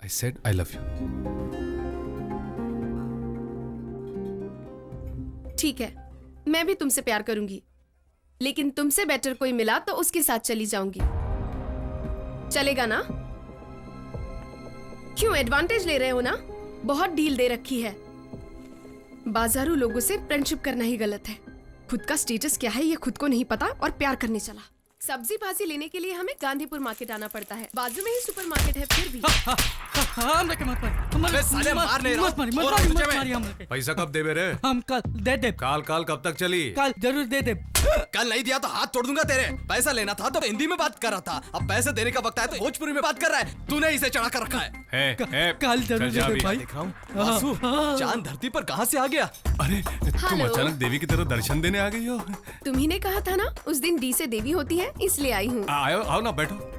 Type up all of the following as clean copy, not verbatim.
I said I love you. ठीक है, मैं भी तुमसे प्यार करूंगी, लेकिन तुमसे बेटर कोई मिला तो उसके साथ चली जाऊंगी। चलेगा ना? क्यों एडवांटेज ले रहे हो ना? बहुत डील दे रखी है। बाजारू लोगों से फ्रेंडशिप करना ही गलत है। खुद का स्टेटस क्या है ये खुद को नहीं पता और प्यार करने चला। सब्जी भाजी लेने के लिए हमें गांधीपुर मार्केट आना पड़ता है, बाजू में ही सुपर मार्केट है। फिर भी पैसा कब दे रे? हम कल दे दे। काल कब तक चली? कल जरूर दे दे। कल नहीं दिया तो हाथ तोड़ दूंगा तेरे। पैसा लेना था तो हिंदी में बात कर रहा था, अब पैसे देने का वक्त आया तो भोजपुरी में बात कर रहा है। तूने इसे चढ़ा कर रखा है। कल जरूर दे दे भाई। देख रहा हूँ वासु, चांद धरती पर कहाँ से आ गया? अरे तुम हेलो। अचानक देवी की तरह दर्शन देने आ गई हो। तुम्ही ने कहा था ना उस दिन डी से देवी होती है, इसलिए आई हूँ। आओ ना बैठो।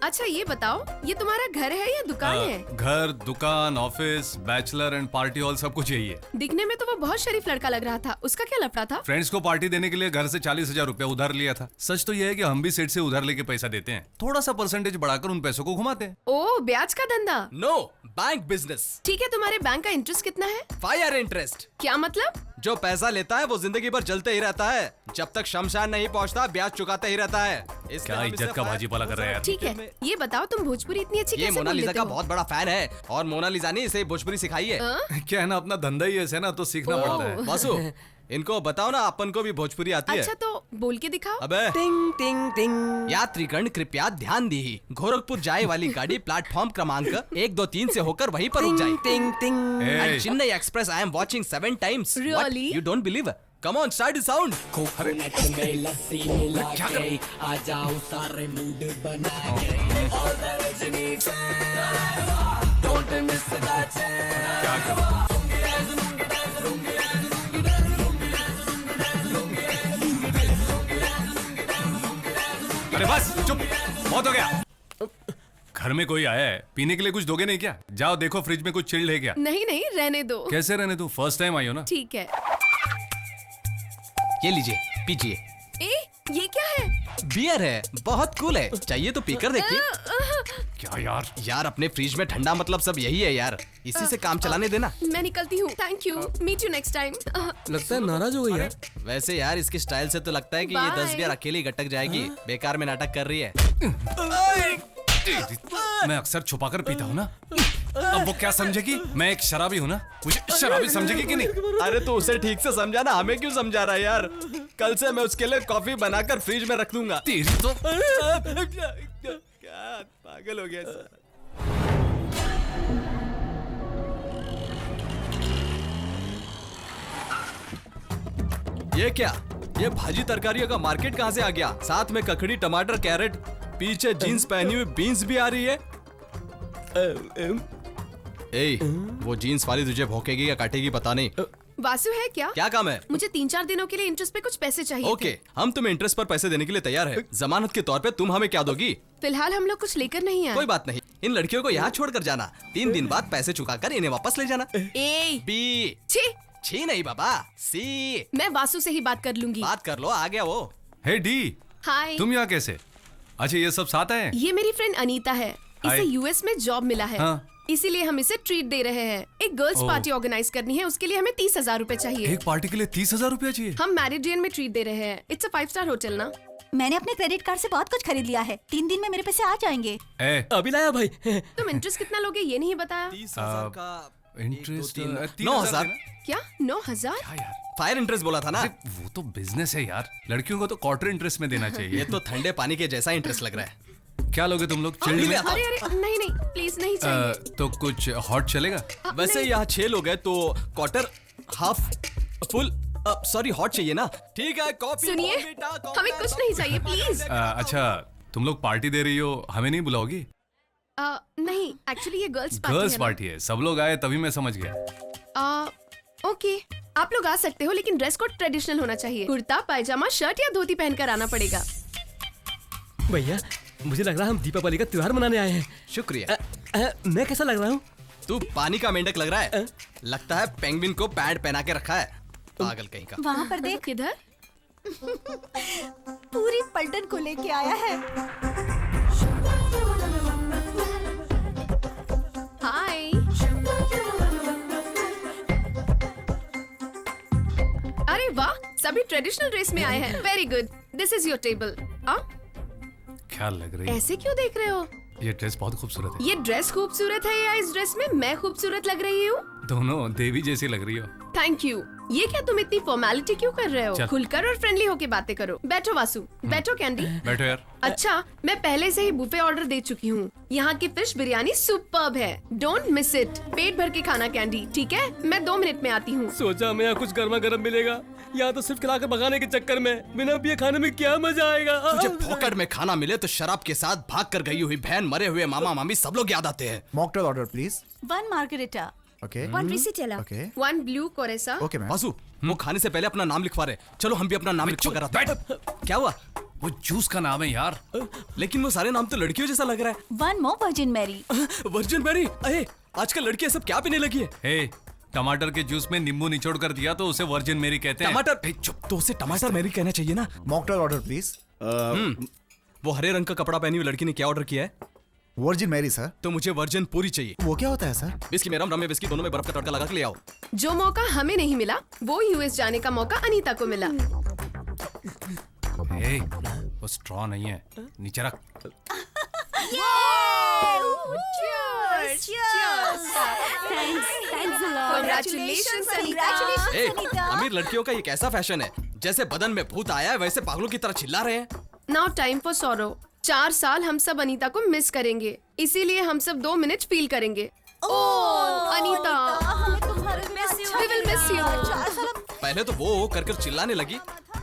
अच्छा ये बताओ, ये तुम्हारा घर है या दुकान है? घर, दुकान, office, bachelor and party hall सब कुछ यही है। दिखने में तो वो बहुत शरीफ लड़का लग रहा था, उसका क्या लफड़ा था? फ्रेंड्स को पार्टी देने के लिए घर से 40,000 रुपया उधार लिया था। सच तो यह है कि हम भी सेठ से उधार लेके पैसा देते हैं, थोड़ा सा परसेंटेज बढ़ाकर उन पैसों को घुमाते हैं। ओ, ब्याज का धंधा। No, bank business. ठीक है, तुम्हारे बैंक का इंटरेस्ट कितना है? Fire interest. क्या मतलब? जो पैसा लेता है वो जिंदगी भर चलते ही रहता है, जब तक शमशान नहीं पहुंचता ब्याज चुकाते ही रहता है। क्या इज्जत का भाजीपाला कर रहे हैं यार। ठीक है, ये बताओ तुम भोजपुरी इतनी अच्छी ये कैसे बोल मोनालिसा लेते का हो? बहुत बड़ा फैन है और मोनालिसा ने इसे भोजपुरी सिखाई है। क्या है ना, अपना धंधा ही ऐसे है ना, तो सीखना ओह। पड़ता है। वासु, इनको बताओ ना, अपन को भी भोजपुरी आती अच्छा है। तो बोल के दिखाओ। अबे टिंग टिंग टिंग। यात्रीगण कृपया ध्यान दी, गोरखपुर जाए वाली गाड़ी प्लेटफॉर्म क्रमांक 1, 2, 3 से होकर वहीं पर रुक जाए। टिंग टिंग। Hey. Chennai express I am watching 7 times. Really? You don't believe? Come on, start the sound. Coconut में लस्सी मिला के आ जाओ सारे मूड बना के All the Rajini fans, don't miss the chance. क्या करूं? अरे बस चुप, बहुत हो गया। घर में कोई आया है, पीने के लिए कुछ दोगे नहीं क्या? जाओ देखो फ्रिज में कुछ चिल्ड है क्या? नहीं नहीं, रहने दो। कैसे रहने तू, फर्स्ट टाइम आई हो ना। ठीक है। ये लीजिए, पीजिए। ए, ये क्या है? बियर है, बहुत कूल है, चाहिए तो पीकर देखिए। क्या यार? यार अपने फ्रिज में ठंडा मतलब सब यही है यार, इसी से काम चलाने देना। मैं निकलती हूँ, thank you, meet you next time. लगता है नाराज हो गई यार। वैसे यार इसकी स्टाइल से तो लगता है कि ये Bye. 10 बियर अकेली गटक जाएगी, बेकार में नाटक कर रही है। मैं अक्सर छुपा कर पीता हूँ ना, अब वो क्या समझेगी? मैं एक शराबी हूँ ना, मुझे शराबी समझेगी कि नहीं? अरे तो उसे ठीक से समझा ना, हमें क्यों समझा रहा है यार? कल से मैं उसके लिए कॉफी बनाकर फ्रिज में रख दूंगा। तेरी तो क्या पागल हो गया सर। ये क्या? ये भाजी तरकारियों का मार्केट कहाँ से आ गया? साथ में ककड़ी, टमाटर, कैरेट, पीछे जीन्स पहनी हुई बीन्स भी आ रही है। ए, वो जीन्स वाली तुझे भौंकेगी या काटेगी पता नहीं। वासु है क्या? क्या काम है? मुझे 3-4 दिनों के लिए इंटरेस्ट पे कुछ पैसे चाहिए ओके, हम तुम्हें इंटरेस्ट पर पैसे देने के लिए तैयार है। जमानत के तौर पे तुम हमें क्या दोगी? फिलहाल हम लोग कुछ लेकर नहीं आए। कोई बात नहीं, इन लड़कियों को यहाँ छोड़कर जाना, 3 दिन बाद पैसे चुकाकर इन्हें वापस ले जाना। ए, बी छी नहीं बाबा, सी। मैं वासु से ही बात कर लूंगी। बात कर लो, आ गया वो। हे डी, हाय। तुम यहाँ कैसे? अच्छा ये सब साथ आए? ये मेरी फ्रेंड अनीता है, इसे हाय। यूएस में जॉब मिला है। हाँ। इसीलिए हम इसे ट्रीट दे रहे हैं। एक गर्ल्स ओह। पार्टी ऑर्गेनाइज करनी है, उसके लिए हमें 30,000 रुपए चाहिए। एक पार्टी के लिए 30,000 रुपया चाहिए? हम मैरिडियन में ट्रीट दे रहे हैं। इट्स अ 5-स्टार होटल ना। मैंने अपने क्रेडिट कार्ड से बहुत कुछ खरीद लिया है, 3 दिन में मेरे पैसे आ जाएंगे। ए, अभी लाया भाई। तुम इंटरेस्ट कितना लोगे ये नहीं बताया। 30,000 का इंटरेस्ट 9,000। क्या 9,000? यार फायर इंटरेस्ट बोला था ना। अरे वो तो बिजनेस है यार, लड़कियों को तो क्वार्टर इंटरेस्ट में देना ये चाहिए। तो ठंडे पानी के जैसा इंटरेस्ट लग रहा है। क्या लोगे तुम लोग? नहीं चिल्ड में? आता। अरे अरे नहीं नहीं, प्लीज नहीं चाहिए। तो कुछ हॉट चलेगा? वैसे नहीं। यहाँ 6 लोग हैं तो quarter, half, full, sorry hot चाहिए ना? ठीक है, कॉफी। सुनिए, हमें कुछ नहीं चाहिए प्लीज। अच्छा तुम लोग पार्टी दे रही हो, हमें नहीं बुलाओगी? नहीं, एक्चुअली ये गर्ल्स पार्टी गर्ल्स है ना। पार्टी है, सब लोग आए तभी मैं समझ गया। ओके, आप लोग आ सकते हो, लेकिन ड्रेस कोड ट्रेडिशनल होना चाहिए। कुर्ता, पायजामा, शर्ट या धोती पहनकर आना पड़ेगा। भैया मुझे लग रहा है हम दीपावली का त्योहार मनाने आए हैं। शुक्रिया। मैं कैसा लग रहा हूँ? तू पानी का मेंढक लग रहा है। लगता है पेंगुइन को पैड पहना के रखा है, पागल कहीं का। वहाँ पर देख, किधर? पूरी पलटन को लेके आया है। हाँ अभी ट्रेडिशनल ड्रेस में आए हैं। Very good, this is your table. क्या लग रही है? ऐसे क्यों देख रहे हो? ये ड्रेस बहुत खूबसूरत है। ये ड्रेस खूबसूरत है या इस ड्रेस में मैं खूबसूरत लग रही हूँ? दोनों देवी जैसी लग रही हो। Thank you. ये क्या तुम इतनी फॉर्मेलिटी क्यों कर रहे हो? चल। खुलकर और फ्रेंडली होके बातें करो। बैठो वासु, बैठो कैंडी। बैठो यार। अच्छा, मैं पहले से ही बुफे ऑर्डर दे चुकी हूँ। यहाँ की फिश बिरयानी सुपर्ब है। Don't miss it. पेट भर के खाना कैंडी, ठीक है? मैं 2 मिनट में आती हूँ। सोचा हमें यहाँ कुछ गर्मा गर्म मिलेगा, यहाँ तो सिर्फ खिलाकर भगाने के चक्कर में बिना पिए खाने में क्या मजा आएगा। तुझे फोकट में खाना मिले तो शराब के साथ भाग कर गई हुई बहन, मरे हुए मामा मामी सब लोग याद आते हैं। Mocktail order please. 1 margarita, okay 1 रिसिटेला। ओके 1 ब्लू कोरेसा। Okay ma'am. वासु, वो खाने से पहले अपना नाम लिखवा रहे। चलो हम भी अपना नाम लिखवा कर आते हैं। क्या हुआ? वो जूस का नाम है यार। लेकिन वो सारे नाम तो लड़कियों जैसा लग रहा 1 मोर वर्जिन मैरी। है। Virgin Mary? अरे आजकल लड़कियां सब क्या पीने लगी है? हे, टमाटर के जूस में नींबू निचोड़ कर दिया तो उसे वर्जिन मेरी कहते हैं। टमाटर? ए, चुप, तो उसे टमाटर मैरी कहना चाहिए ना। Mocktail order please. वो हरे रंग का कपड़ा पहनी हुई लड़की ने क्या ऑर्डर किया है? Virgin Mary sir. तो मुझे वर्जिन पूरी चाहिए। वो क्या होता है सर? विस्की में रम में विस्की, दोनों में बर्फ का तड़का लगा के ले आओ। जो मौका हमें नहीं मिला, वो यूएस जाने का मौका अनीता को मिला। हे, वो स्ट्रॉ नहीं है, नीचे रख। Congratulations, ए, अमीर लड़कियों का ये कैसा फैशन है? जैसे बदन में भूत आया है वैसे पागलों की तरह चिल्ला रहे हैं। Now time for sorrow. 4 साल हम सब अनीता को मिस करेंगे, इसीलिए हम सब 2 मिनट फील करेंगे। Anita, we will miss you। पहले तो वो कर चिल्लाने लगी,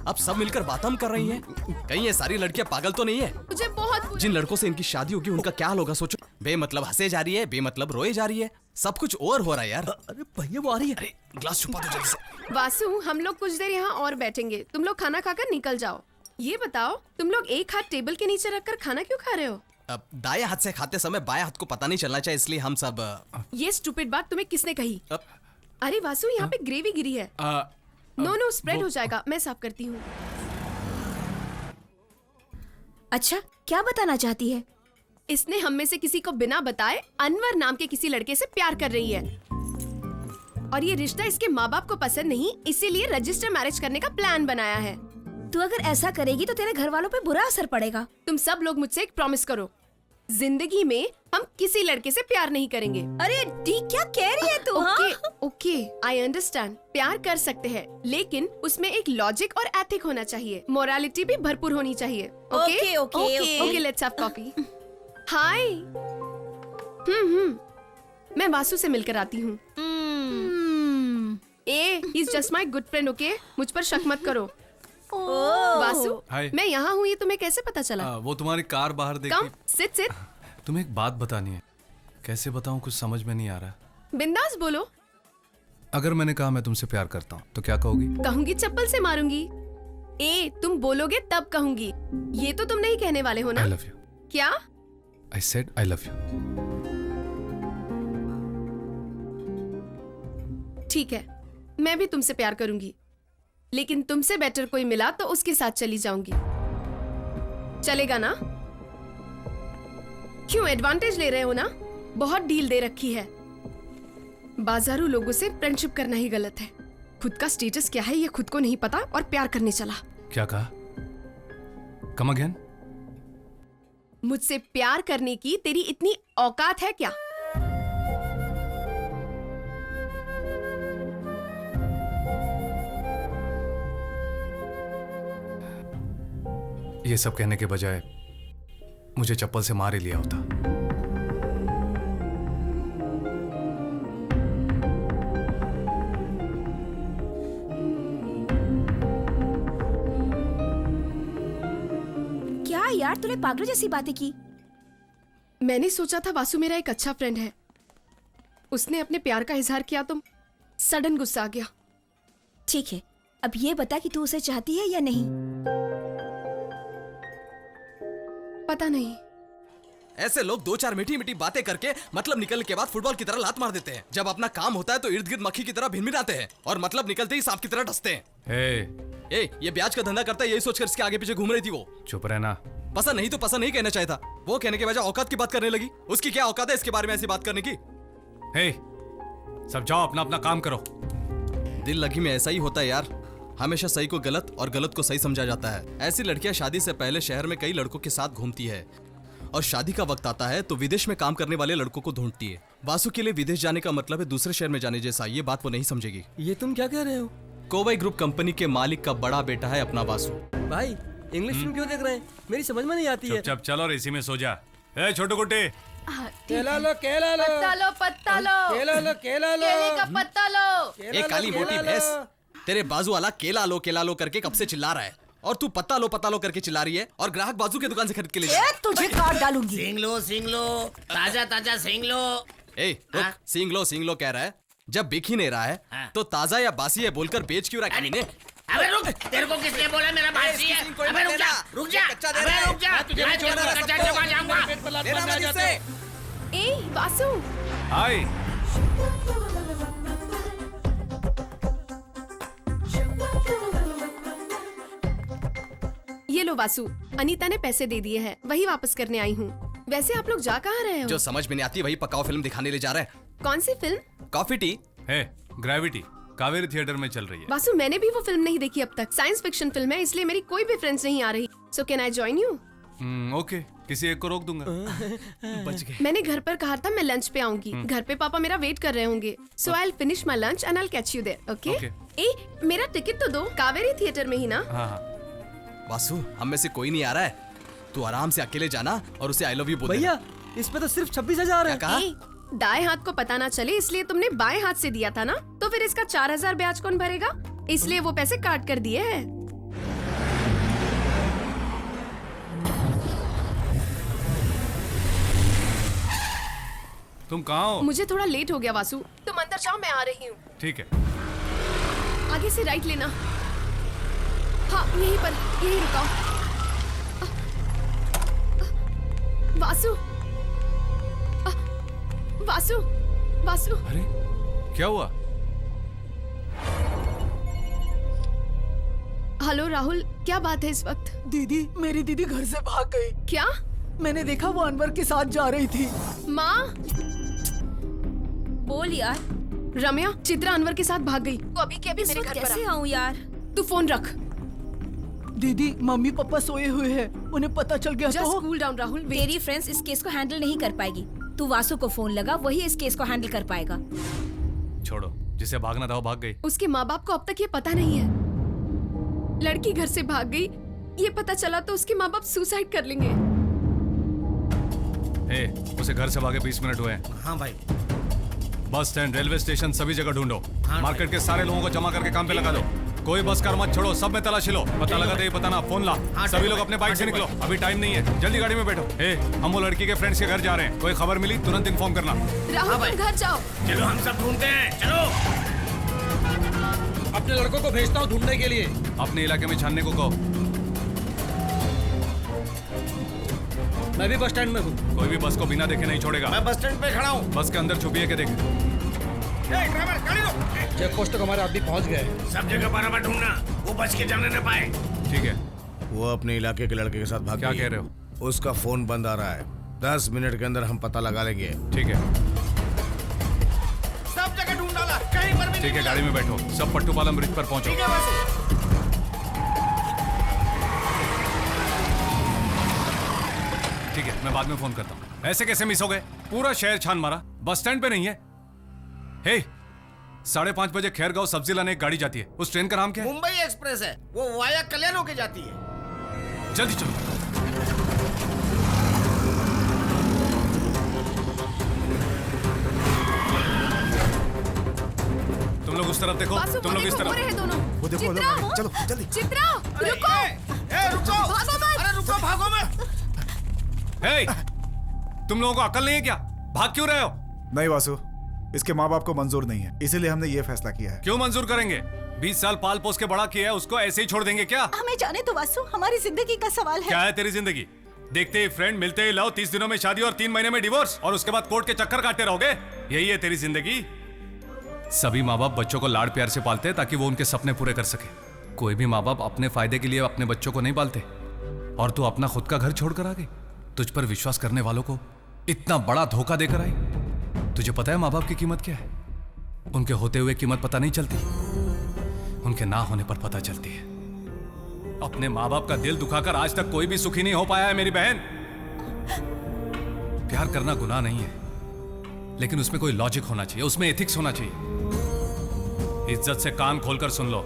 अब सब मिलकर बात हम कर रही हैं। कहीं ये सारी लड़कियां पागल तो नहीं है? मुझे बहुत जिन लड़कों से इनकी शादी होगी उनका क्या हाल होगा सोचो। बेमतलब हंसे जा रही है, बेमतलब रोए जा रही है, सब कुछ ओवर हो रहा है यार। अरे भैया वो आ रही है। अरे ग्लास छुपा दो जल्दी से। वासु, हम लोग कुछ देर यहाँ और बैठेंगे, तुम लोग खाना खाकर निकल जाओ। ये बताओ, तुम लोग एक हाथ टेबल के नीचे रखकर खाना क्यों खा रहे हो? अब दाएं हाथ से खाते समय बाएं हाथ को पता नहीं चलना चाहिए, इसलिए हम सब ये स्टूपिड बात तुम्हें किसने कही? अब अरे वासु, यहाँ पे ग्रेवी गिरी है। नो स्प्रेड हो जाएगा, मैं साफ करती हूँ। अच्छा, क्या बताना चाहती है? इसने हम में से किसी को बिना बताए अनवर नाम के किसी लड़के से प्यार कर रही है, और ये रिश्ता इसके माँ बाप को पसंद नहीं, इसीलिए रजिस्टर मैरिज करने का प्लान बनाया है। तू अगर ऐसा करेगी तो तेरे घर वालों पे बुरा असर पड़ेगा। तुम सब लोग मुझसे एक प्रॉमिस करो, जिंदगी में हम किसी लड़के से प्यार नहीं करेंगे। अरे डी, क्या कह रही है तू? Okay okay, I understand. प्यार कर सकते हैं, लेकिन उसमें एक लॉजिक और एथिक होना चाहिए, मोरालिटी भी भरपूर होनी चाहिए। Okay okay. Okay, let's have coffee. Hi. मैं वासु से मिलकर आती हूँ। ए, he's just my good friend, okay? मुझ पर शक मत करो। वासु, हाय। मैं यहाँ हूँ, ये तुम्हें कैसे पता चला? वो तुम्हारी कार बाहर कम, देखी। Sit sit. तुम्हें एक बात बतानी है, कैसे बताऊं, कुछ समझ में नहीं आ रहा। बिंदास बोलो। अगर मैंने कहा मैं तुमसे प्यार करता हूँ तो क्या कहोगी? कहूंगी चप्पल से मारूंगी। ए, तुम बोलोगे तब कहूंगी, ये तो तुम नहीं कहने वाले हो ना? I love you. क्या? I said I love you. ठीक है, मैं भी तुमसे प्यार करूंगी, लेकिन तुमसे बेटर कोई मिला तो उसके साथ चली जाऊंगी। चलेगा ना? क्यों एडवांटेज ले रहे हो ना? बहुत डील दे रखी है। बाजारू लोगों से फ्रेंडशिप करना ही गलत है। खुद का स्टेटस क्या है ये खुद को नहीं पता और प्यार करने चला। क्या कहा? Come again? मुझसे प्यार करने की तेरी इतनी औकात है क्या? ये सब कहने के बजाय मुझे चप्पल से मार ही लिया होता। क्या यार, तूने पागलों जैसी बातें की। मैंने सोचा था वासु मेरा एक अच्छा फ्रेंड है, उसने अपने प्यार का इजहार किया तो सडन गुस्सा आ गया। ठीक है, अब ये बता कि तू उसे चाहती है या नहीं। पता नहीं। ऐसे लोग 2-4 मीठी मीठी बातें करके मतलब निकलने के बाद फुटबॉल की तरह लात मार देते हैं। जब अपना काम होता है तो इर्द गिर्द मक्खी की तरह भिनभिनाते हैं और मतलब निकलते ही सांप की तरह डसते हैं। हे, ये ब्याज का धंधा करता है, यही सोचकर इसके आगे पीछे घूम रही थी वो। चुप रहना। पसंद नहीं तो पसंद नहीं कहना चाहिए था। वो कहने के बजाय औकात की बात करने लगी। उसकी क्या औकात है इसके बारे में ऐसी बात करने की? हे, सब जाओ अपना अपना काम करो। दिल लगी में ऐसा ही होता है यार। हमेशा सही को गलत और गलत को सही समझा जाता है। ऐसी लड़कियां शादी से पहले शहर में कई लड़कों के साथ घूमती है और शादी का वक्त आता है तो विदेश में काम करने वाले लड़कों को ढूंढती है। वासु के लिए विदेश जाने का मतलब है दूसरे शहर में जाने जैसा। ये बात वो नहीं समझेगी। ये तुम क्या कह रहे हो कोवई ग्रुप कंपनी के मालिक का बड़ा बेटा है अपना वासु। भाई? इंग्लिश फिल्म क्यों देख रहे हैं? मेरी समझ में नहीं आती है। चुपचाप चल और इसी में सो जा। ए छोटू गुड्डे, केला लो, केला लो, पत्ता लो, पत्ता लो, केला लो, केला लो, केले का पत्ता लो। एक काली मोटी भैंस, तेरे बाजू वाला केला लो करके कब से चिल्ला रहा है और तू पत्ता लो करके चिल्ला रही है और ग्राहक बाजू की दुकान से खरीद के ले जा। तुझे काट डालूंगी। सिंग लो ताजा ताजा सिंग लो। ए रुक, सिंग लो कह रहा है। जब बिक ही नहीं रहा है तो ताजा या बासी है बोलकर बेच क्यों रहा है? ने अबे रुक, तेरे को किसने बोला मेरा बासी है? अबे रुक जा, रुक जा, अबे रुक जा, मैं तेरे को कच्चा चबा जाऊंगा। ए वासु, हाय। ये लो वासु, अनीता ने पैसे दे दिए हैं, वही वापस करने आई हूँ। वैसे आप लोग जा कहाँ रहे हो? जो समझ में नहीं आती वही पकाओ फिल्म दिखाने ले जा रहा है। कौन सी film? Coffee tea. Hey, Gravity Kaveri theatre में चल रही है। वासु, मैंने भी वो फिल्म नहीं देखी अब तक। साइंस फिक्शन फिल्म है, इसलिए मेरी कोई भी फ्रेंड्स नहीं आ रही। So can I join you? Okay, किसी एक को रोक दूंगा। बच गए। मैंने घर पर कहा था मैं लंच पे आऊंगी। घर पे पापा मेरा वेट कर रहे होंगे। So I will finish my lunch and I will catch you there, okay? ए, मेरा टिकट तो दो, कावेरी थिएटर में ही ना। हाँ। वासु, हम में से कोई नहीं आ रहा है। तू आराम से अकेले जाना और उसे आई लव यू बोल देना। भैया इस पे तो सिर्फ 26,000 है। क्या कहा? ए, दाएं हाथ को पता ना चले इसलिए तुमने बाएं हाथ से दिया था ना, तो फिर इसका 4,000 ब्याज कौन भरेगा? इसलिए वो पैसे काट कर दिए हैं। तुम कहाँ हो? मुझे थोड़ा लेट हो गया वासु, तुम अंदर जाओ, मैं आ रही हूँ। ठीक है। आगे से राइट लेना। हाँ, यहीं पर, यहीं रुकाओ। वासु, वासु, वासु। अरे क्या हुआ? हेलो राहुल, क्या बात है इस वक्त? दीदी, मेरी दीदी घर से भाग गई। क्या? मैंने देखा वो अनवर के साथ जा रही थी। माँ, बोल यार, रम्या, चित्रा अनवर के साथ भाग गई। वो अभी के अभी इस मेरे वक्त घर पर कैसे आ। आऊँ यार? तू फोन रख। दीदी, मम्मी पापा सोए हुए हैं, उन्हें पता चल गया जस्ट तो। Cool down Rahul. wait। तेरी फ्रेंड्स इस केस को हैंडल नहीं कर पाएगी। तू वासु को फोन लगा, वही इस केस को हैंडल कर पाएगा। छोड़ो, जिसे भागना था वो भाग गई। उसके माँ बाप को अब तक ये पता नहीं है। लड़की घर से भाग गई, ये पता चला तो उसके माँ बाप सुसाइड कर लेंगे। हे, उसे घर से भागे 20 मिनट हुए हैं। हाँ भाई। बस स्टैंड, रेलवे स्टेशन, सभी जगह ढूंढो। हाँ मार्केट के सारे लोगों को जमा करके काम पे लगा दो। कोई बस कर मत छोड़ो, सब में तलाशी लो। पता लगा तो ये पता ना, फोन ला। सभी लोग अपने बाइक से निकलो, अभी टाइम नहीं है। जल्दी गाड़ी में बैठो। हे, हम वो लड़की के फ्रेंड्स के घर जा रहे हैं। कोई खबर मिली तुरंत इन्फॉर्म करना। राहुल, तुम घर जाओ। चलो हम सब ढूंढते हैं, चलो। अपने लड़कों को भेजता हूँ ढूंढने के लिए। अपने इलाके में छानने को कहो। मैं भी बस स्टैंड में हूँ। कोई भी बस को बिना देखे नहीं छोड़ेगा। मैं बस स्टैंड पे खड़ा हूँ। बस के अंदर छुपिए के देख। ड्राइवर, गाड़ी रो। चेक पोस्ट तक हमारे आदमी पहुँच गए। सब जगह बराबर ढूंढना, वो बच के जाने न पाए। ठीक है। वो अपने इलाके के लड़के के साथ भाग क्या गई कह है। रहे हो? उसका फोन बंद आ रहा है। 10 मिनट के अंदर हम पता लगा लेंगे। ठीक है, सब जगह ढूंढ डाला, कहीं पर भी ठीक है, गाड़ी में बैठो। सब पट्टूपालम ब्रिज पर पहुंचो। ठीक है वासु। ठीक है, मैं बाद में फोन करता हूँ। ऐसे कैसे मिस हो गए? पूरा शहर छान मारा, बस स्टैंड पे नहीं है। हे, 5:30 बजे खैरगांव सब्जी लाने एक गाड़ी जाती है। उस ट्रेन का नाम क्या है? मुंबई एक्सप्रेस है, वो वाया कल्याण होके जाती है। जल्दी चलो। तुम लोग उस तरफ देखो, वासु, तुम लोग इस वो तरफ। रहे हैं दोनों। वो देखो, चित्रा, चलो जल्दी। चित्रा, रुको। रुको, भागो मत। अरे रुको, भागो मत। हे, तुम लोगों को अकल नहीं है क्या? भाग क्यों रहे हो? नहीं वासु, इसके माँ बाप को मंजूर नहीं है, इसीलिए हमने ये फैसला किया है। क्यों मंजूर करेंगे? 20 साल पाल पोस के बड़ा किया है, उसको ऐसे ही छोड़ देंगे क्या? हमें जाने तो वासु, हमारी जिंदगी का सवाल है। क्या है तेरी जिंदगी? देखते ही फ्रेंड, मिलते ही लव, 30 दिनों में शादी और 3 महीने में डिवोर्स, और उसके बाद कोर्ट के चक्कर काटते रहोगे? यही है तेरी जिंदगी? सभी माँ बाप बच्चों को लाड प्यार से पालते हैं ताकि वो उनके सपने पूरे कर सके। कोई भी माँ बाप अपने फायदे के लिए अपने बच्चों को नहीं पालते। और तू अपना खुद का घर छोड़कर आ गई। तुझ पर विश्वास करने वालों को इतना बड़ा धोखा देकर आई। तुझे पता है माँ बाप की कीमत क्या है? उनके होते हुए कीमत पता नहीं चलती। उनके ना होने पर पता चलती है। अपने माँ बाप का दिल दुखाकर आज तक कोई भी सुखी नहीं हो पाया है मेरी बहन। प्यार करना गुनाह नहीं है, लेकिन उसमें कोई लॉजिक होना चाहिए, उसमें एथिक्स होना चाहिए। इज्जत से कान खोलकर सुन लो,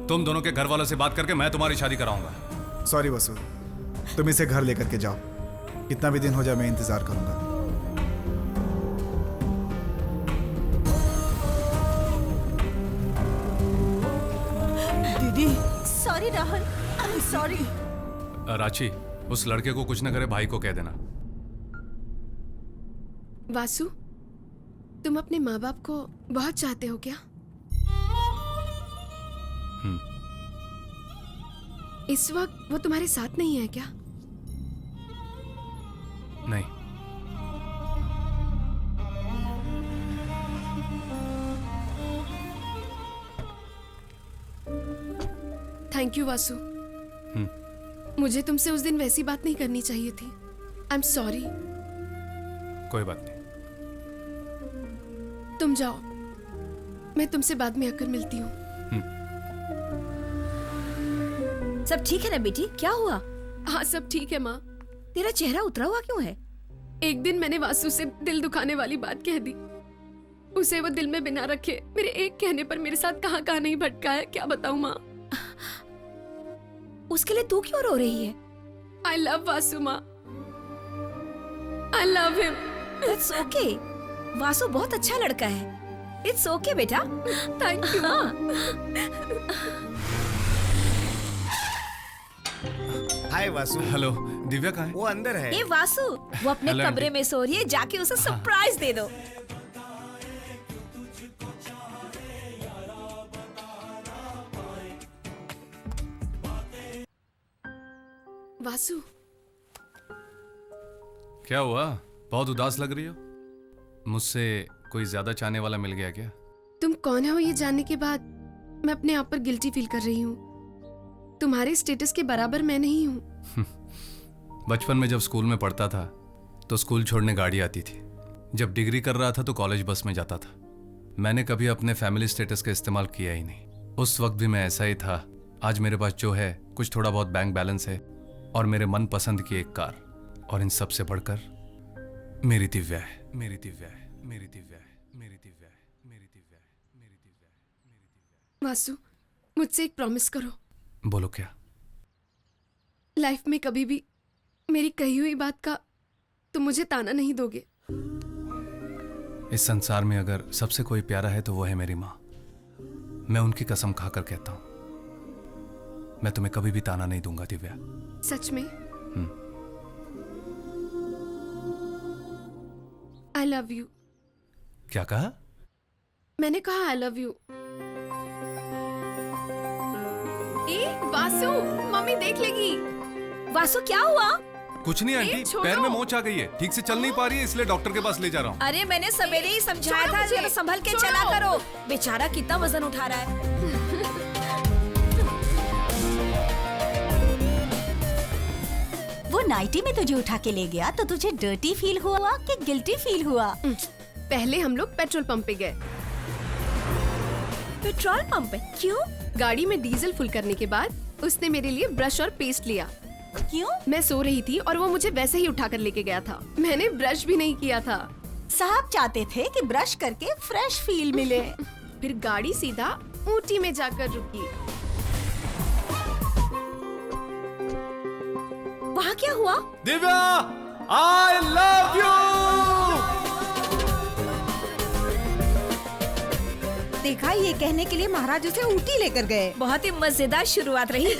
तुम दोनों के घर वालों से बात करके मैं तुम्हारी शादी कराऊंगा। सॉरी वसु, तुम इसे घर लेकर के जाओ। कितना भी दिन हो जाए मैं इंतजार करूंगा। दीदी sorry Rahul, I am sorry. Ranchi, उस लड़के को कुछ न करे भाई को कह देना। वासु, तुम अपने माँ बाप को बहुत चाहते हो क्या? इस वक्त वो तुम्हारे साथ नहीं है क्या? नहीं। Thank you Vasu. मुझे तुमसे उस दिन वैसी बात नहीं करनी चाहिए थी। I am sorry. कोई बात नहीं। तुम जाओ, मैं तुमसे बाद में आकर मिलती हूँ। सब ठीक है ना बेटी? क्या हुआ? हाँ सब ठीक है माँ। तेरा चेहरा उतरा हुआ क्यों है? एक दिन मैंने वासु से दिल दुखाने वाली बात कह दी। उसे वो दिल में बिना रखे मेरे एक कहने पर मेरे साथ कहाँ कहाँ नहीं भटका है, क्या बताऊँ माँ। उसके लिए तू क्यों रो रही है? आई लव वासु माँ, I love him. It's okay, Vasu बहुत अच्छा लड़का है। इट्स ओके बेटा। थैंक यू माँ। हाय वासु। हेलो, दिव्या कहाँ है? वो अंदर है। ये वासु, वो अपने हेलो, कमरे आंटी। में सो रही है, जाके उसे सरप्राइज दे दो। वासु, क्या हुआ? बहुत उदास लग रही हो। मुझसे कोई ज्यादा चाहने वाला मिल गया क्या? तुम कौन हो ये जानने के बाद मैं अपने आप पर गिल्टी फील कर रही हूँ। तुम्हारे स्टेटस के बराबर मैं नहीं हूँ। बचपन में जब स्कूल में पढ़ता था तो स्कूल छोड़ने गाड़ी आती थी। जब डिग्री कर रहा था तो कॉलेज बस में जाता था। मैंने कभी अपने फैमिली स्टेटस का इस्तेमाल किया ही नहीं। उस वक्त भी मैं ऐसा ही था। आज मेरे पास जो है कुछ थोड़ा बहुत बैंक बैलेंस है और मेरे मन पसंद की एक कार, और इन सब से बढ़कर मेरी दिव्या है, मेरी दिव्या है, मेरी दिव्या है, मेरी दिव्या है, मेरी दिव्या है, मेरी दिव्या है, मेरी दिव्या है। वासु, मुझसे एक प्रॉमिस करो। बोलो क्या? लाइफ में कभी भी मेरी कही हुई बात का तुम मुझे ताना नहीं दोगे। इस संसार में अगर सबसे कोई प्यारा है तो वो है मेरी माँ। मैं उनकी कसम खाकर कहता हूँ, मैं तुम्हें कभी भी ताना नहीं दूंगा दिव्या। सच में? आई लव यू। क्या कहा? मैंने कहा आई love you. A Vasu, mummy देख लेगी। वासु क्या हुआ? कुछ नहीं आंटी, छोड़ो। पैर में मोच आ गई है, ठीक से चल नहीं पा रही है, इसलिए डॉक्टर के पास ले जा रहा हूँ। अरे मैंने सवेरे ही समझाया छोड़ो था, मुझे, जरा संभल के छोड़ो। चला करो। बेचारा कितना वजन उठा रहा है। वो नाइटी में तुझे उठा के ले गया तो तुझे डर्टी फील हुआ कि गिल्टी फील हुआ? पहले हम लोग पेट्रोल पंप पे गए। पेट्रोल पंप पे? क्यों? गाड़ी में डीजल फुल करने के बाद उसने मेरे लिए ब्रश और पेस्ट लिया। क्यों? मैं सो रही थी और वो मुझे वैसे ही उठाकर लेके गया था। मैंने ब्रश भी नहीं किया था। साहब चाहते थे कि ब्रश करके फ्रेश फील मिले। फिर गाड़ी सीधा ऊटी में जाकर रुकी। वहाँ क्या हुआ? दिव्या, आई लव यू। देखा, ये कहने के लिए महाराज उसे ऊटी लेकर गए। बहुत ही मजेदार शुरुआत रही।